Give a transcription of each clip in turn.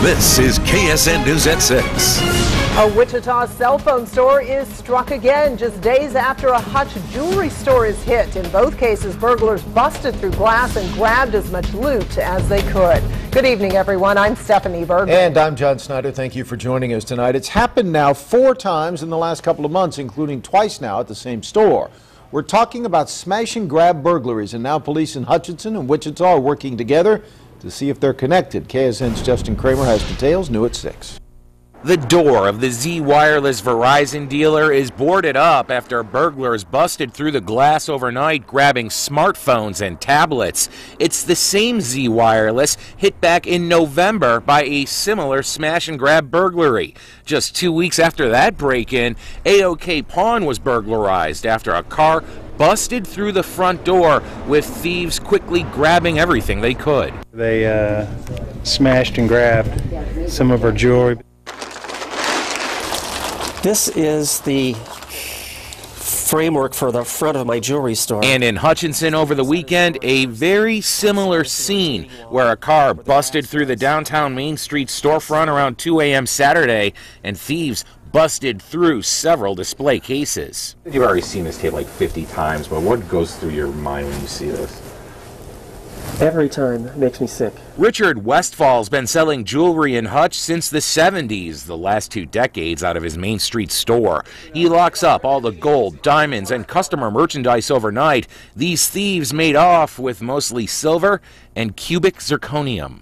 This is KSN News at 6. A Wichita cell phone store is struck again just days after a Hutch jewelry store is hit. In both cases, burglars busted through glass and grabbed as much loot as they could. Good evening, everyone. I'm Stephanie Berger. And I'm John Snyder. Thank you for joining us tonight. It's happened now 4 times in the last couple of months, including twice now at the same store. We're talking about smash and grab burglaries, and now police in Hutchinson and Wichita are working together to see if they're connected. KSN's Justin Kramer has details, new at 6. The door of the Z Wireless Verizon dealer is boarded up after burglars busted through the glass overnight, grabbing smartphones and tablets. It's the same Z Wireless hit back in November by a similar smash and grab burglary. Just 2 weeks after that break-in, AOK Pawn was burglarized after a car busted through the front door, with thieves quickly grabbing everything they could. They smashed and grabbed some of our jewelry. This is the framework for the front of my jewelry store. And in Hutchinson over the weekend, a very similar scene where a car busted through the downtown Main Street storefront around 2 a.m. Saturday, and thieves busted through several display cases. You've already seen this tape like 50 times, but what goes through your mind when you see this? Every time, it makes me sick. Richard Westfall's been selling jewelry in Hutch since the 70s, the last 2 decades, out of his Main Street store. He locks up all the gold, diamonds, and customer merchandise overnight. These thieves made off with mostly silver and cubic zirconium.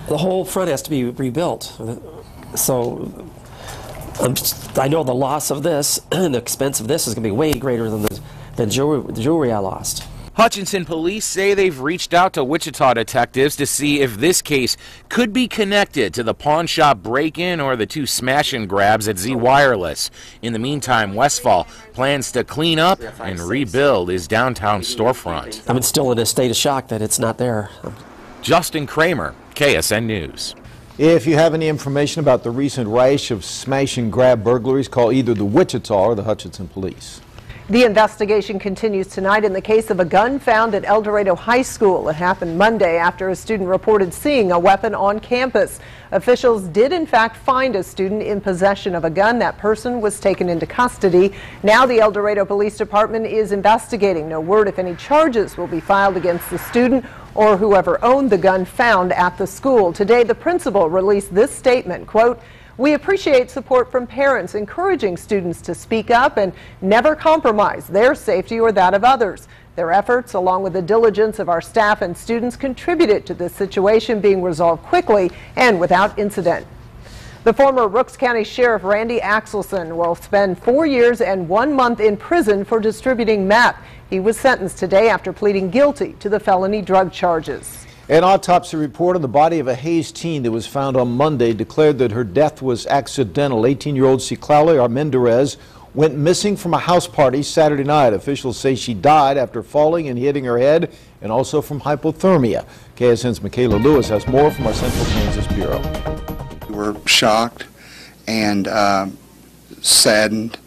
The whole front has to be rebuilt. So I know the loss of this and the expense of this is going to be way greater than the jewelry I lost. Hutchinson police say they've reached out to Wichita detectives to see if this case could be connected to the pawn shop break-in or the 2 smash and grabs at Z Wireless. In the meantime, Westfall plans to clean up and rebuild his downtown storefront. I'm still in a state of shock that it's not there. Justin Kramer, KSN News. If you have any information about the recent rash of smash and grab burglaries, call either the Wichita or the Hutchinson police. The investigation continues tonight in the case of a gun found at El Dorado High School. It happened Monday after a student reported seeing a weapon on campus. Officials did in fact find a student in possession of a gun. That person was taken into custody. Now the El Dorado Police Department is investigating. No word if any charges will be filed against the student or whoever owned the gun found at the school. Today the principal released this statement, quote, "We appreciate support from parents encouraging students to speak up and never compromise their safety or that of others. Their efforts, along with the diligence of our staff and students, contributed to this situation being resolved quickly and without incident." The former Rooks County Sheriff Randy Axelson will spend 4 years and 1 month in prison for distributing meth. He was sentenced today after pleading guilty to the felony drug charges. An autopsy report on the body of a Hayes teen that was found on Monday declared that her death was accidental. 18-year-old Ksn Armendariz went missing from a house party Saturday night. Officials say she died after falling and hitting her head, and also from hypothermia. KSN's Michaela Lewis has more from our Central Kansas Bureau. We were shocked and saddened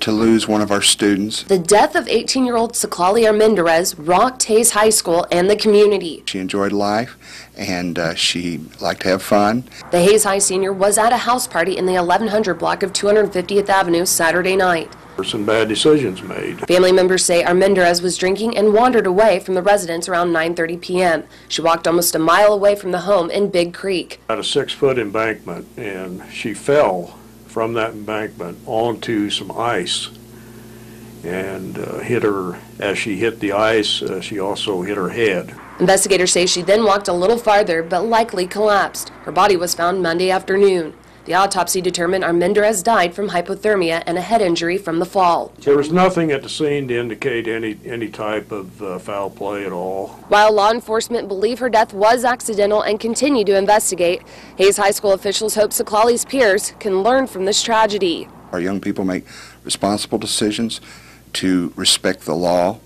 to lose one of our students. The death of 18-year-old Ksn Armendariz rocked Hayes High School and the community. She enjoyed life, and she liked to have fun. The Hayes High senior was at a house party in the 1100 block of 250th Avenue Saturday night. Some bad decisions made. Family members say Armendariz was drinking and wandered away from the residence around 9:30 p.m. She walked almost a mile away from the home in Big Creek. At a 6-foot embankment, and she fell from that embankment onto some ice and hit her. As she hit the ice, she also hit her head. Investigators say she then walked a little farther but likely collapsed. Her body was found Monday afternoon. The autopsy determined Armendariz died from hypothermia and a head injury from the fall. There was nothing at the scene to indicate any type of foul play at all. While law enforcement believe her death was accidental and continue to investigate, Hayes High School officials hope Secauli's peers can learn from this tragedy. Our young people make responsible decisions to respect the law,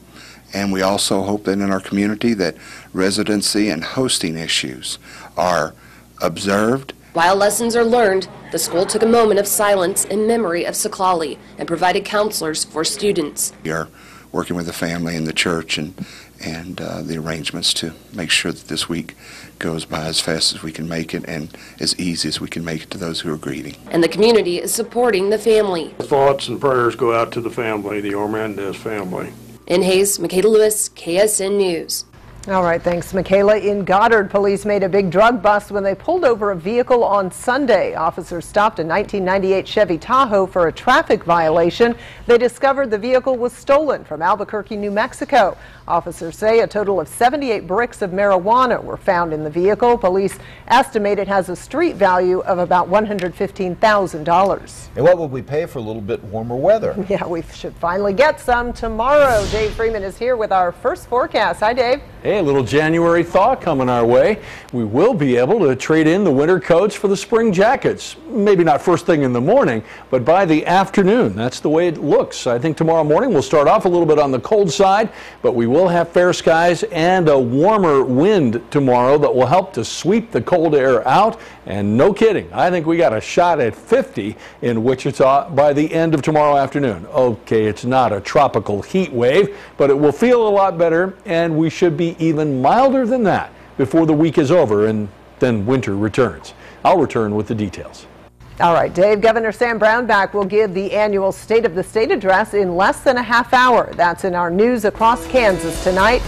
and we also hope that in our community that residency and hosting issues are observed. While lessons are learned, the school took a moment of silence in memory of Secauli and provided counselors for students. We are working with the family and the church and the arrangements to make sure that this week goes by as fast as we can make it and as easy as we can make it to those who are grieving. And the community is supporting the family. Thoughts and prayers go out to the family, the Ormendez family. In Hayes, Michaela Lewis, KSN News. All right, thanks, Michaela. In Goddard, police made a big drug bust when they pulled over a vehicle on Sunday. Officers stopped a 1998 Chevy Tahoe for a traffic violation. They discovered the vehicle was stolen from Albuquerque, New Mexico. Officers say a total of 78 bricks of marijuana were found in the vehicle. Police estimate it has a street value of about $115,000. And what will we pay for a little bit warmer weather? Yeah, we should finally get some tomorrow. Dave Freeman is here with our first forecast. Hi, Dave. Hey, a little January thaw coming our way. We will be able to trade in the winter coats for the spring jackets. Maybe not first thing in the morning, but by the afternoon. That's the way it looks. I think tomorrow morning we'll start off a little bit on the cold side, but we will have fair skies and a warmer wind tomorrow that will help to sweep the cold air out. And no kidding, I think we got a shot at 50 in Wichita by the end of tomorrow afternoon. Okay, it's not a tropical heat wave, but it will feel a lot better, and we should be even milder than that before the week is over and then winter returns. I'll return with the details. All right, Dave, Governor Sam Brownback will give the annual State of the State address in less than a half hour. That's in our News Across Kansas tonight.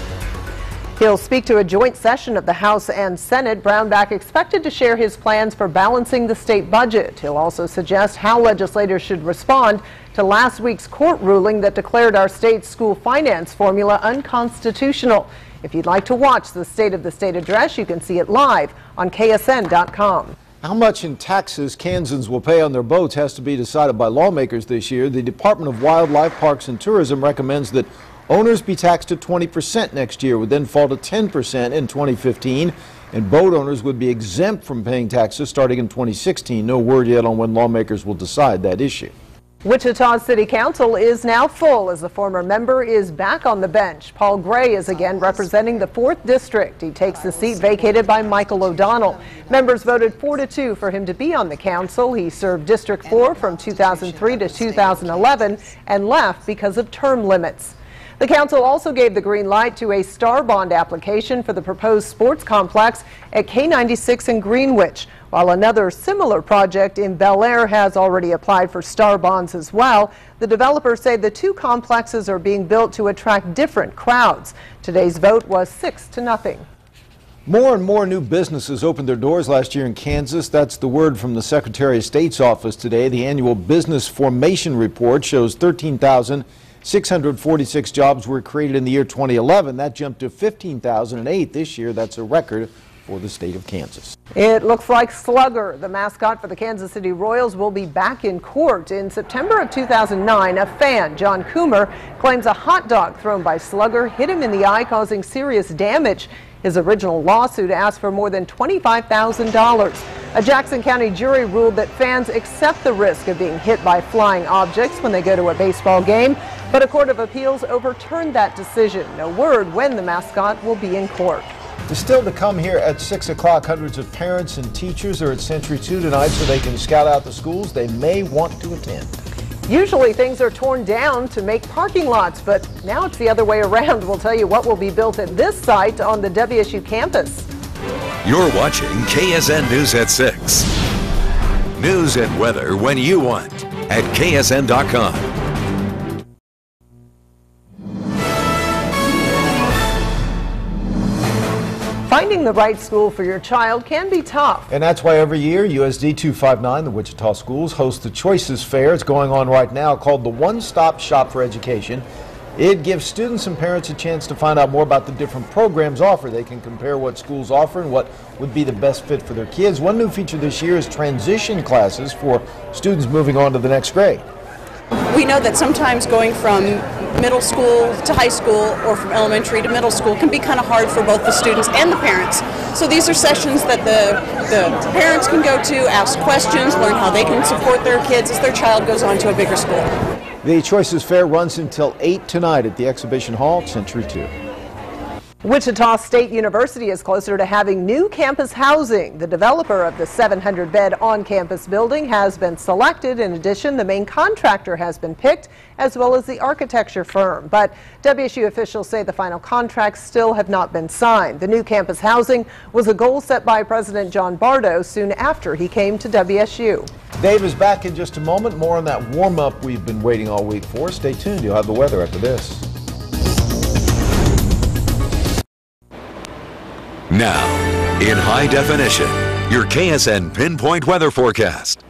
He'll speak to a joint session of the House and Senate. Brownback expected to share his plans for balancing the state budget. He'll also suggest how legislators should respond to last week's court ruling that declared our state's school finance formula unconstitutional. If you'd like to watch the State of the State address, you can see it live on KSN.com. How much in taxes Kansans will pay on their boats has to be decided by lawmakers this year. The Department of Wildlife, Parks and Tourism recommends that owners be taxed at 20% next year, would then fall to 10% in 2015, and boat owners would be exempt from paying taxes starting in 2016. No word yet on when lawmakers will decide that issue. Wichita City Council is now full as a former member is back on the bench. Paul Gray is again representing the 4th District. He takes the seat vacated by Michael O'Donnell. Members voted 4-2 for him to be on the council. He served District 4 from 2003 to 2011 and left because of term limits. The council also gave the green light to a star bond application for the proposed sports complex at K96 in Greenwich, while another similar project in Bel Air has already applied for star bonds as well. The developers say the two complexes are being built to attract different crowds. Today's vote was 6-0. More and more new businesses opened their doors last year in Kansas. That's the word from the Secretary of State's office today. The annual business formation report shows 13,646 jobs were created in the year 2011. That jumped to 15,008 this year. That's a record for the state of Kansas. It looks like Slugger, the mascot for the Kansas City Royals, will be back in court. In September of 2009, a fan, John Coomer, claims a hot dog thrown by Slugger hit him in the eye, causing serious damage. His original lawsuit asked for more than $25,000. A Jackson County jury ruled that fans accept the risk of being hit by flying objects when they go to a baseball game, but a court of appeals overturned that decision. No word when the mascot will be in court. Still to come here at 6 o'clock, hundreds of parents and teachers are at Century 2 tonight so they can scout out the schools they may want to attend. Usually things are torn down to make parking lots, but now it's the other way around. We'll tell you what will be built at this site on the WSU campus. You're watching KSN News at 6. News and weather when you want at KSN.com. Finding the right school for your child can be tough. And that's why every year USD 259, the Wichita Schools, hosts the Choices Fair. It's going on right now, called the One-Stop Shop for Education. It gives students and parents a chance to find out more about the different programs offered. They can compare what schools offer and what would be the best fit for their kids. One new feature this year is transition classes for students moving on to the next grade. We know that sometimes going from middle school to high school or from elementary to middle school can be kind of hard for both the students and the parents. So these are sessions that the parents can go to, ask questions, learn how they can support their kids as their child goes on to a bigger school. The Choices Fair runs until 8 tonight at the Exhibition Hall, Century 2. Wichita State University is closer to having new campus housing. The developer of the 700-bed on-campus building has been selected. In addition, the main contractor has been picked, as well as the architecture firm. But WSU officials say the final contracts still have not been signed. The new campus housing was a goal set by President John Bardo soon after he came to WSU. Dave is back in just a moment. More on that warm-up we've been waiting all week for. Stay tuned. You'll have the weather after this. Now, in high definition, your KSN Pinpoint Weather Forecast.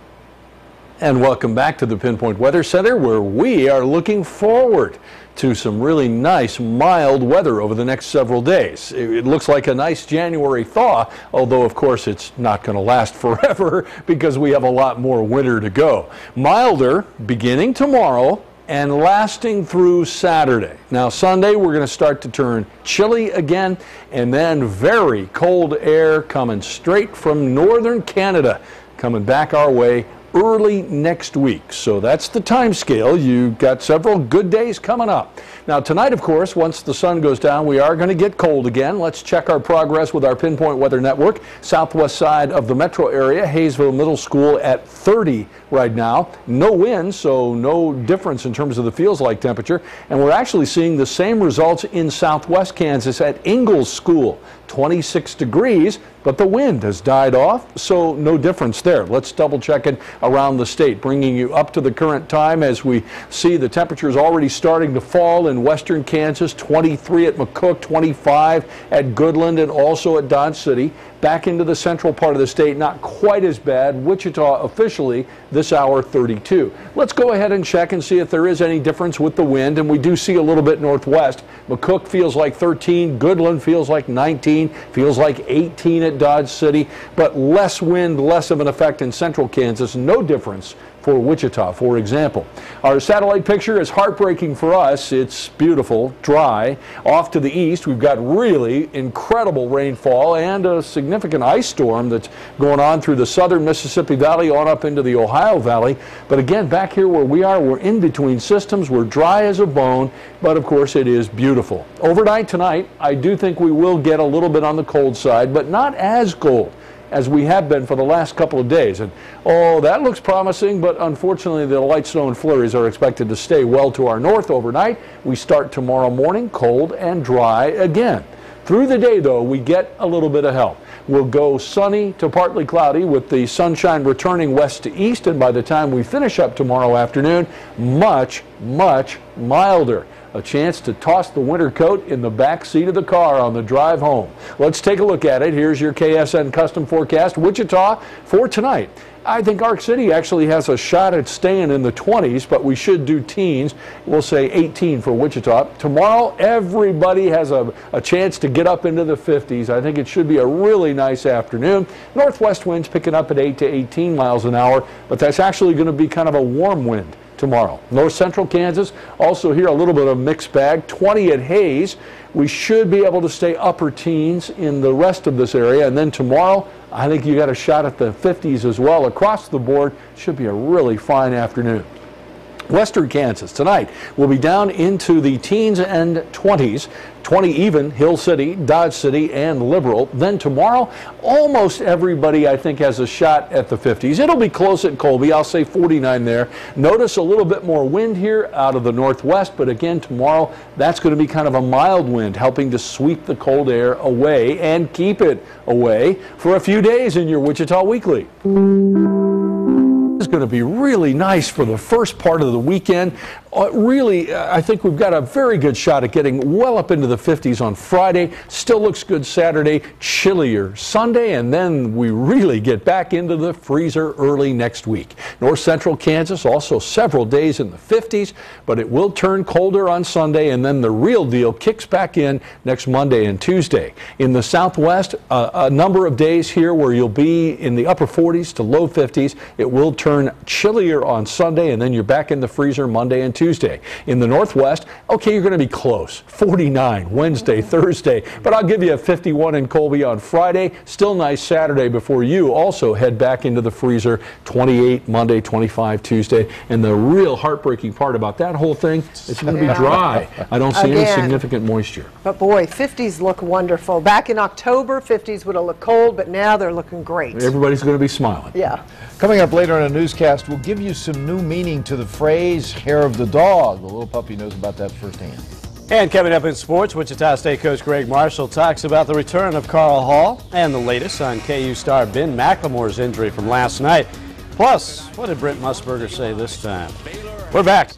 And welcome back to the Pinpoint Weather Center, where we are looking forward to some really nice, mild weather over the next several days. It looks like a nice January thaw, although, of course, it's not going to last forever because we have a lot more winter to go. Milder beginning tomorrow and lasting through Saturday. Now, Sunday, we're going to start to turn chilly again, and then very cold air coming straight from northern Canada, coming back our way early next week. So that's the time scale. You've got several good days coming up. Now tonight, of course, once the sun goes down, we are going to get cold again. Let's check our progress with our Pinpoint Weather Network. Southwest side of the metro area, Hayesville Middle School at 30 right now. No wind, so no difference in terms of the feels-like temperature. And we're actually seeing the same results in southwest Kansas at Ingalls School. 26 degrees, but the wind has died off, so no difference there. Let's double check it around the state, bringing you up to the current time as we see the temperatures already starting to fall in western Kansas. 23 at McCook, 25 at Goodland, and also at Dodge City. Back into the central part of the state, not quite as bad. Wichita officially this hour 32. Let's go ahead and check and see if there is any difference with the wind, and we do see a little bit northwest. McCook feels like 13, Goodland feels like 19, feels like 18 at Dodge City, but less wind, less of an effect in central Kansas. No difference for Wichita, for example. Our satellite picture is heartbreaking for us. It's beautiful, dry. Off to the east, we've got really incredible rainfall and a significant ice storm that's going on through the southern Mississippi Valley on up into the Ohio Valley. But again, back here where we are, we're in between systems. We're dry as a bone, but of course it is beautiful. Overnight tonight, I do think we will get a little bit on the cold side, but not as cold as we have been for the last couple of days. And oh, that looks promising, but unfortunately the light snow and flurries are expected to stay well to our north overnight. We start tomorrow morning cold and dry again. Through the day, though, we get a little bit of help. We'll go sunny to partly cloudy with the sunshine returning west to east, and by the time we finish up tomorrow afternoon, much, much milder. A chance to toss the winter coat in the back seat of the car on the drive home. Let's take a look at it. Here's your KSN custom forecast. Wichita for tonight. I think Ark City actually has a shot at staying in the 20s, but we should do teens. We'll say 18 for Wichita. Tomorrow, everybody has a chance to get up into the 50s. I think it should be a really nice afternoon. Northwest winds picking up at 8 to 18 miles an hour, but that's actually going to be kind of a warm wind tomorrow. North central Kansas, also here a little bit of a mixed bag. 20 at Hayes. We should be able to stay upper teens in the rest of this area. And then tomorrow, I think you got a shot at the 50s as well. Across the board, should be a really fine afternoon. Western Kansas tonight will be down into the teens and 20s. 20 even, Hill City, Dodge City, and Liberal. Then tomorrow, almost everybody, I think, has a shot at the 50s. It'll be close at Colby. I'll say 49 there. Notice a little bit more wind here out of the northwest, but again, tomorrow, that's going to be kind of a mild wind, helping to sweep the cold air away and keep it away for a few days in your Wichita Weekly. It's going to be really nice for the first part of the weekend. Really, I think we've got a very good shot at getting well up into the 50s on Friday. Still looks good Saturday, chillier Sunday, and then we really get back into the freezer early next week. North central Kansas also several days in the 50s, but it will turn colder on Sunday, and then the real deal kicks back in next Monday and Tuesday. In the southwest, a number of days here where you'll be in the upper 40s to low 50s. It will turn chillier on Sunday, and then you're back in the freezer Monday and Tuesday. Tuesday. In the Northwest, okay, you're going to be close. 49 Wednesday, Thursday, but I'll give you a 51 in Colby on Friday. Still nice Saturday before you also head back into the freezer. 28 Monday, 25 Tuesday. And the real heartbreaking part about that whole thing, it's going to be dry. I don't see any significant moisture. But boy, 50s look wonderful. Back in October, 50s would have looked cold, but now they're looking great. Everybody's going to be smiling. Yeah. Coming up later in a newscast, we'll give you some new meaning to the phrase hair of the dog. The little puppy knows about that firsthand. And coming up in sports, Wichita State coach Greg Marshall talks about the return of Carl Hall and the latest on KU star Ben McLemore's injury from last night. Plus, what did Brent Musburger say this time? We're back.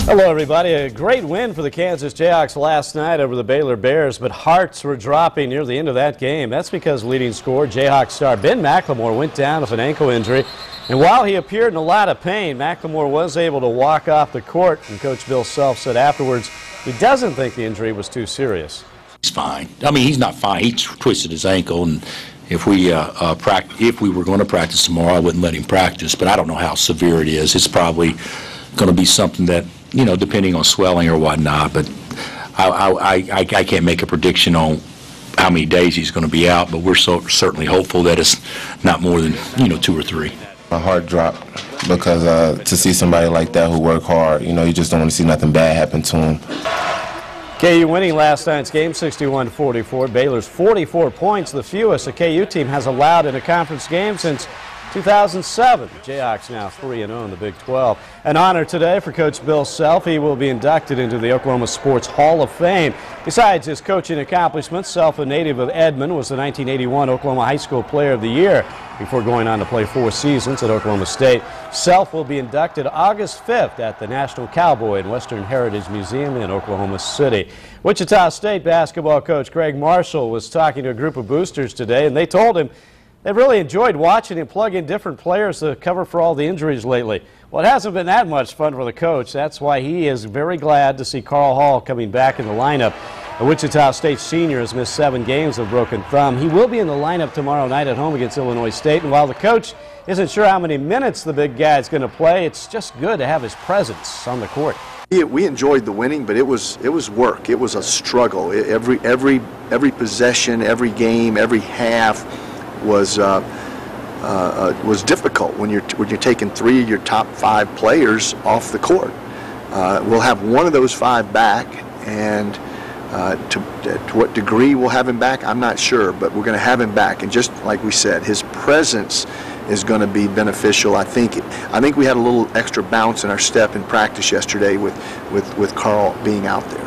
Hello, everybody. A great win for the Kansas Jayhawks last night over the Baylor Bears, but hearts were dropping near the end of that game. That's because leading scorer, Jayhawks star Ben McLemore, went down with an ankle injury. And while he appeared in a lot of pain, McLemore was able to walk off the court, and Coach Bill Self said afterwards he doesn't think the injury was too serious. He's fine. I mean, he's not fine. He twisted his ankle, and if we were going to practice tomorrow, I wouldn't let him practice, but I don't know how severe it is. It's probably going to be something that, you know, depending on swelling or whatnot, but I can't make a prediction on how many days he's going to be out, but we're certainly hopeful that it's not more than, 2 or 3. My heart dropped because to see somebody like that who worked hard, you just don't want to see nothing bad happen to him. KU winning last night's game 61-44. Baylor's 44 points, the fewest a KU team has allowed in a conference game since 2007. The Jayhawks now 3-0 in the Big 12. An honor today for Coach Bill Self. He will be inducted into the Oklahoma Sports Hall of Fame. Besides his coaching accomplishments, Self, a native of Edmond, was the 1981 Oklahoma High School Player of the Year before going on to play 4 seasons at Oklahoma State. Self will be inducted August 5th at the National Cowboy and Western Heritage Museum in Oklahoma City. Wichita State basketball coach Greg Marshall was talking to a group of boosters today, and they told him they've really enjoyed watching him plug in different players to cover for all the injuries lately. Well, it hasn't been that much fun for the coach. That's why he is very glad to see Carl Hall coming back in the lineup. The Wichita State senior has missed 7 games with a broken thumb. He will be in the lineup tomorrow night at home against Illinois State. And while the coach isn't sure how many minutes the big guy is going to play, it's just good to have his presence on the court. We enjoyed the winning, but it was work. It was a struggle. Every possession, every game, every half was difficult when you're taking 3 of your top 5 players off the court. We'll have one of those 5 back, and to what degree we'll have him back, I'm not sure, but we're going to have him back. And just like we said, his presence is going to be beneficial. I think we had a little extra bounce in our step in practice yesterday with Carl being out there.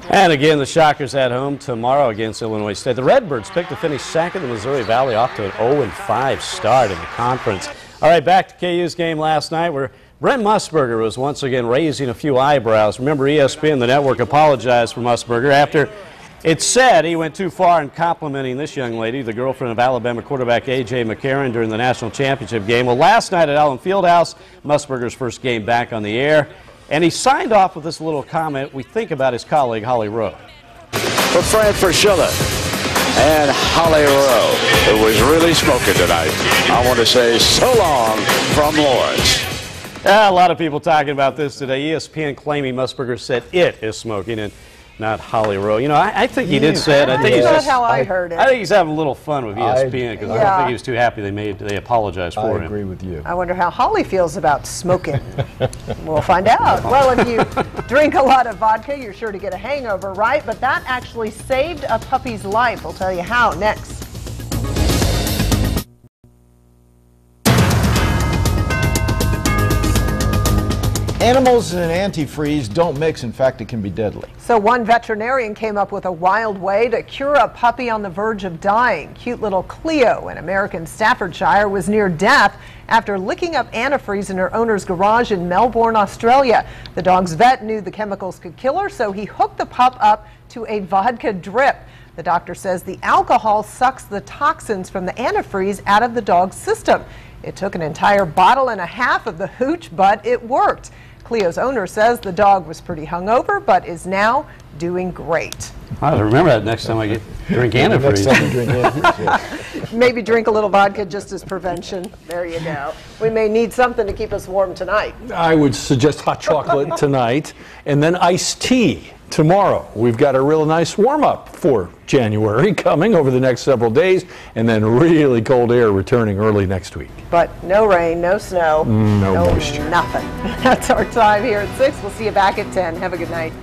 And again, the Shockers at home tomorrow against Illinois State. The Redbirds picked to finish second in the Missouri Valley, off to an 0-5 start in the conference. All right, back to KU's game last night, where Brent Musburger was once again raising a few eyebrows. Remember, ESPN, the network, apologized for Musburger after it said he went too far in complimenting this young lady, the girlfriend of Alabama quarterback A.J. McCarron, during the national championship game. Well, last night at Allen Fieldhouse, Musburger's first game back on the air, and he signed off with this little comment we think about his colleague, Holly Rowe. For Fred Fraschilla and Holly Rowe, it was really smoking tonight. I want to say so long from Lawrence. A lot of people talking about this today. ESPN claiming Musburger said it is smoking and not Holly Rowe. I think he did say it. I think that's how I heard it. I think he's having a little fun with ESPN because I don't think he was too happy they apologized for him. I agree with you. I wonder how Holly feels about smoking. We'll find out. Well, if you drink a lot of vodka, you're sure to get a hangover, right? But that actually saved a puppy's life. We'll tell you how next. Animals and antifreeze don't mix. In fact, it can be deadly. So one veterinarian came up with a wild way to cure a puppy on the verge of dying. Cute little Cleo in American Staffordshire was near death after licking up antifreeze in her owner's garage in Melbourne, Australia. The dog's vet knew the chemicals could kill her, so he hooked the pup up to a vodka drip. The doctor says the alcohol sucks the toxins from the antifreeze out of the dog's system. It took an entire bottle and a half of the hooch, but it worked. Cleo's owner says the dog was pretty hungover, but is now doing great. I'll remember that next time I get drink antifreeze. Maybe drink a little vodka just as prevention. There you go. We may need something to keep us warm tonight. I would suggest hot chocolate tonight and then iced tea tomorrow. We've got a real nice warm-up for January coming over the next several days, and then really cold air returning early next week. But no rain, no snow, no moisture. Nothing. That's our time here at 6. We'll see you back at 10. Have a good night.